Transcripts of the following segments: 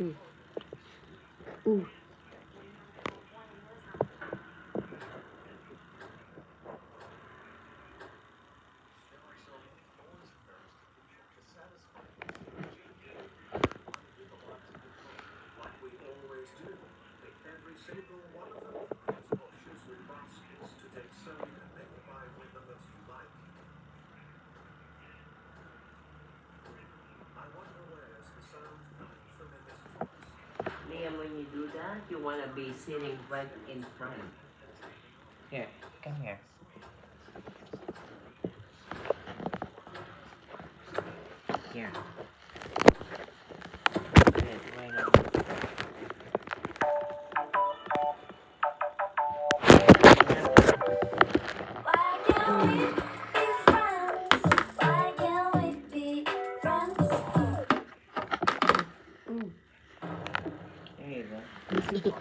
Ooh. Liam, when you do that, you want to be sitting right in front. Here, come here. Here. Sit right on. There you go.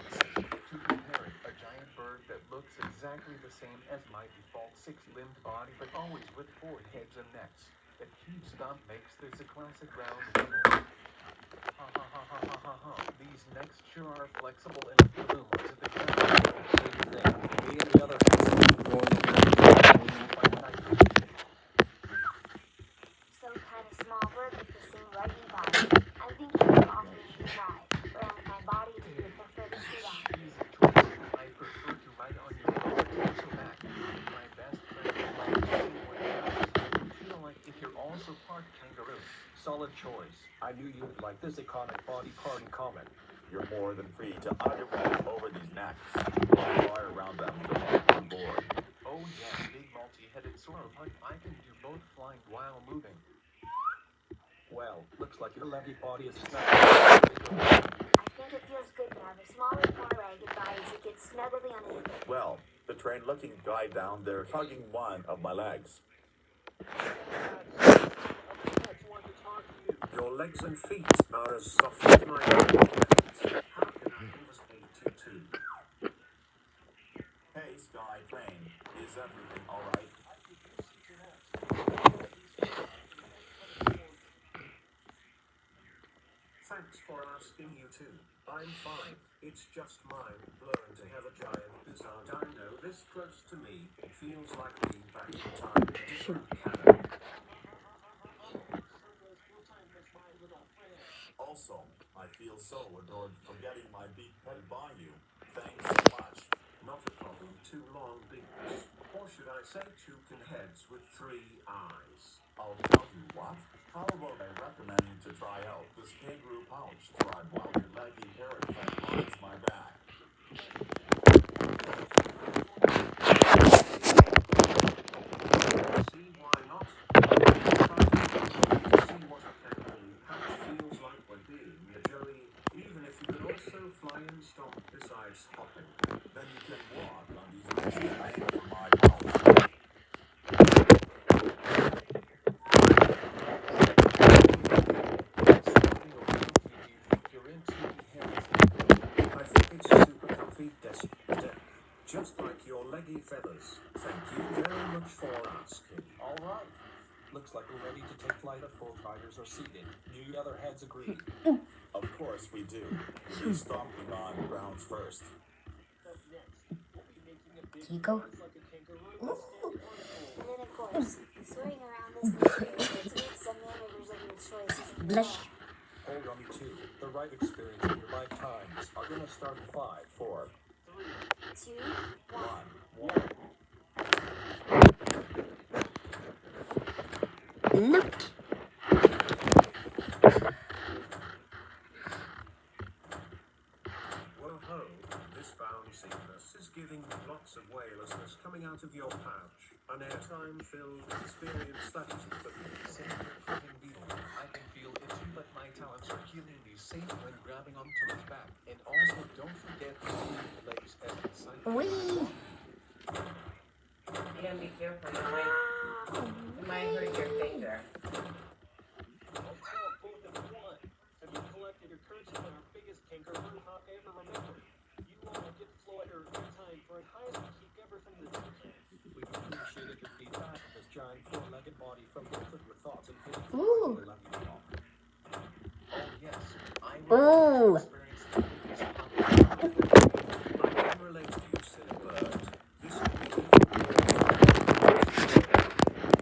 Tuki-Harry, a giant bird that looks exactly the same as my default six-limbed body, but always with four heads and necks. That huge stump makes this a classic round animal. Ha ha ha ha ha ha ha. These necks sure are flexible and boom to the ground. Same thing. Me and the other heads are going So kind of small bird with the same leggy body. I think you can offer me a try. Around my body to you prefer to sit on. Easy choice. I prefer to ride on your lower torso back. My best friend would like to see what happens. I feel like if you're also part kangaroo. solid choice. I knew you would like this iconic body part in common. You're more than free to either roll over these necks or fly around them to hop on board. Oh yes, big multi-headed sauropod. I can do both flying while moving. Well, looks like your leggy body is snug. I think it feels good to have a smaller, more ragged body to get snugly on it. Well, the train looking guy down there hugging one of my legs. Your legs and feet are as soft as my own legs. How can I overstate you two? Hey, Sky Train, is everything alright? Thanks for asking, you two. I'm fine. It's just mind-blowing to have a giant bizarre dino this close to me. It feels like being back in time to different Canada. Also, I feel so adored for getting my beak petted by you. Thanks so much. Not a problem. Two long beaks. Or should I say toucan heads with 3 eyes? I'll tell you what. How about I recommend you to try out this kangaroo pouch to ride while your leggy parrot friend rides my back. See why not? See what a kangaroo pouch feels like when being a jelly, even if you can also fly and stomp besides hopping. Then you can walk on these nice made for my pouch. I think it's a super comfy desk. Just like your leggy feathers. Thank you very much for asking. All right. Looks like we're ready to take flight if both riders are seated. Do the other heads agree? Of course we do. We'll be stomping on ground first. Kiko? And then, of course, soaring around this nation needs some maneuvers of your choice. Blush. Hold on, you two. The right experience in your lifetimes are going to start in 5, 4, 2, 1. 1. Look. Whoa-ho, this bounciness is giving lots of whalelessness coming out of your pouch. An airtime-filled experience that isn't for me. Same with flipping beetle. I can feel it too, but my talents are keeping me safe when grabbing onto its back. And also, don't forget to move your legs as the side. Wee. Liam, be careful. You might hurt your finger. Have you collected your currency on our biggest kangaroo hop ever? Remember, you all get the flow at your time for an highest peak ever from the toucan. We've appreciated your feedback on this giant four-legged body from both of your thoughts and feelings. Ooh. We love you all. Oh yes, I Ooh. Experience is I can relate to you, silly bird. This will be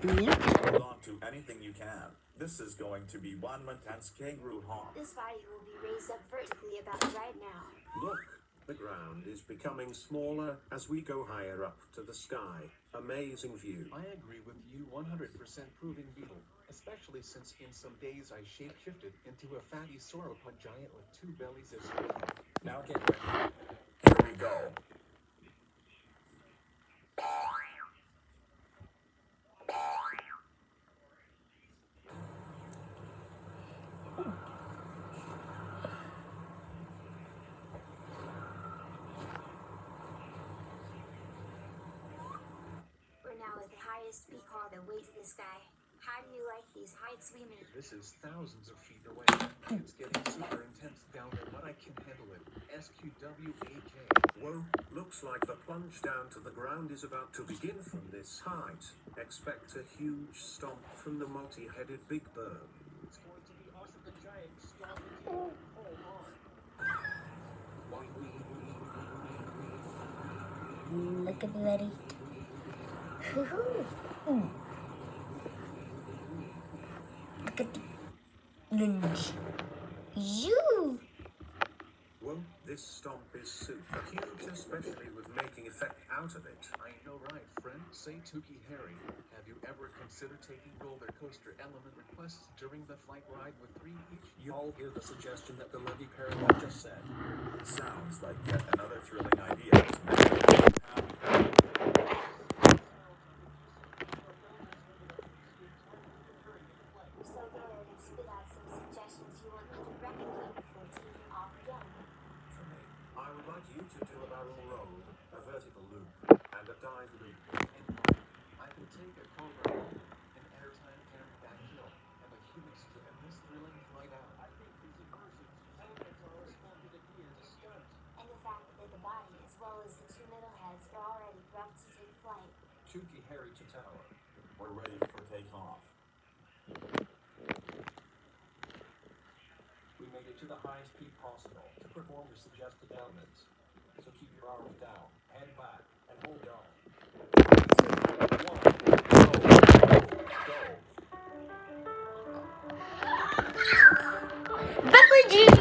Yep. Hold on to anything you can. This is going to be one intense kangaroo honk. This body will be raised up vertically about right now. Look, the ground is becoming smaller as we go higher up to the sky. Amazing view. I agree with you 100% proving beetle, especially since in some days I shapeshifted into a fatty sauropod giant with two bellies as well. Now get ready. Here we go. We're now at the highest peak hall that way to the sky. How do you like these heights we made? This is thousands of feet away. It's getting super intense down there, but I can handle it. SQWAK. Whoa, looks like the plunge down to the ground is about to begin from this height. Expect a huge stomp from the multi-headed big bird. It's going to be us and the giant stomping together. Hold on. Look at me, Letty. Look at the lunge. You. Whoa, this stomp is super huge, especially with making effect out of it. I know, right, friend? Say Tuki-Harry. Have you ever considered taking roller coaster element requests during the flight ride with 3 each? You all hear the suggestion that the leggy parrot just said. Sounds like yet another thrilling idea to make you happy. So go ahead and spit out some suggestions you want me to replicate before taking off again. For me, I would like you to do a barrel roll, a vertical loop, and a dive loop. And I could take a cobra, an airtime carry backhill, and a helix to end this thrilling flight out. I think these inversions elements are responded again to stunt. And the fact that the body, as well as the two middle heads, are already prepped to take flight. Tuki-Harry to tower. We're ready for takeoff. We made it to the highest peak possible to perform the suggested elements. So keep your arms down, head back, and hold on. 3, 2, 1, go! Pepper Jean.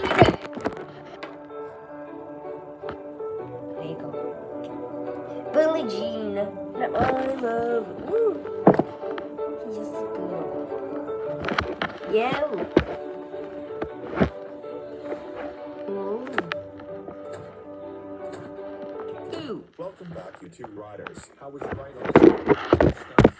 There you go. Billie Jean. That I love. Woo. He's just good. Yeah. Ooh. Welcome back, you two riders. How was your ride on the stunt?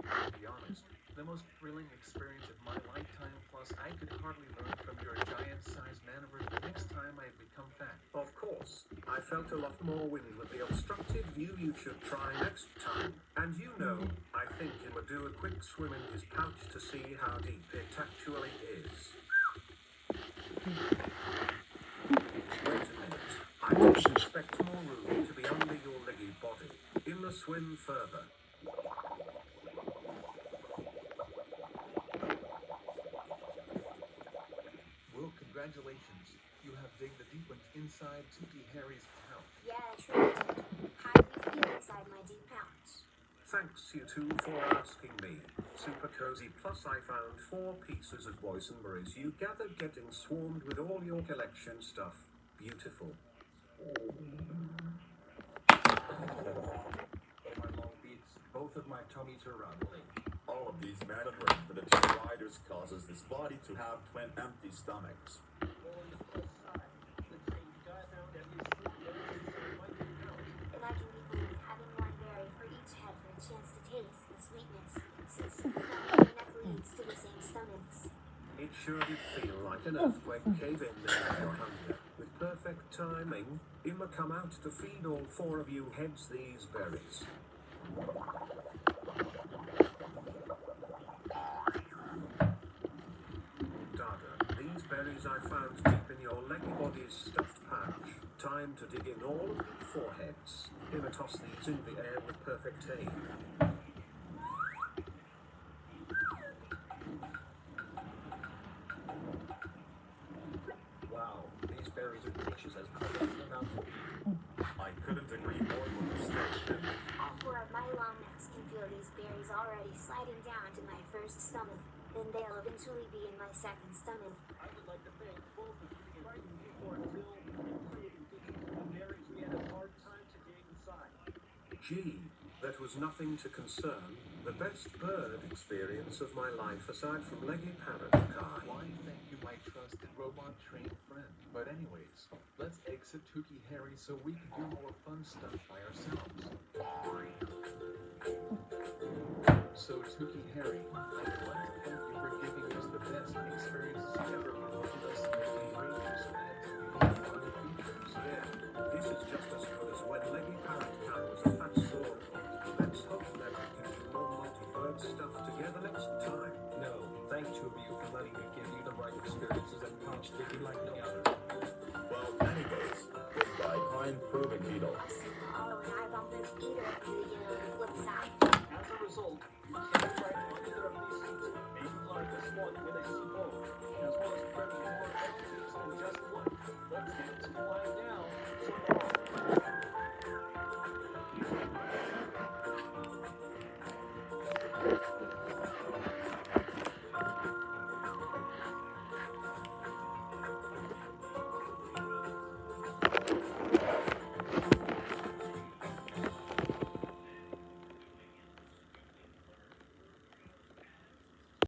To be honest, the most thrilling experience of my lifetime, plus I could hardly learn from your giant-sized maneuvers the next time I become fat. Of course, I felt a lot more wind with the obstructed view. You should try next time. And you know, I think you would do a quick swim in his pouch to see how deep it actually is. Wait a minute. I would suspect more room to be under your leggy body. In the swim further. Well, congratulations. You have digged the deep ones inside Tuki-Harry's pouch. Yeah, I truly did. How do you feel inside my deep pouch? Thanks you two for asking me. Super cozy, plus I found 4 pieces of boysenberries you gathered getting swarmed with all your collection stuff. Beautiful. My long beats, both of my tummies are rumbling. All of these maneuvering for the two riders causes this body to have twin empty stomachs. Well, on the plus side, the same guy found at least 4 berries inside my deep pouch. And I can begin having one berry for each head for a chance to taste the sweetness, since that leads to the same stomachs. It sure did feel like an earthquake cave in there in your hunger. With perfect timing, Imma come out to feed all 4 of you heads these berries. Dada, these berries I found deep in your leggy body's stuffed pouch. Time to dig in all of your foreheads. Imma toss these in the air with perfect aim. birds are delicious as parrots turn out to be. I couldn't agree more with the statement. All four of my long necks can feel these berries already sliding down to my first stomach. Then they'll eventually be in my second stomach. I would like to thank both of you and you for until you played indigenous the berries we had a hard time to get inside. Gee, that was nothing to concern. The best bird experience of my life aside from leggy parrot Kai. Why thank you, my trusted robot trained friend? But anyways, let's exit Tuki-Harry so we can do more fun stuff by ourselves. So Tuki-Harry, I'd like to thank you for giving us the best experiences ever and letting us make outrageous and unique fun features. Yeah, this is just as good as when leggy parrot Kai was a fat sore. Let's hope that we can do more multi-bird stuff together next time. No, thank two of you for letting me give you the right experiences at Pouch Dicky like no other. Well, anyways, goodbye, kind proving beetle. I'll see you all when I bump into Peter at the beginning of the flip side. As a result, you can't ride on either of these seats. Maybe like this one when I see both.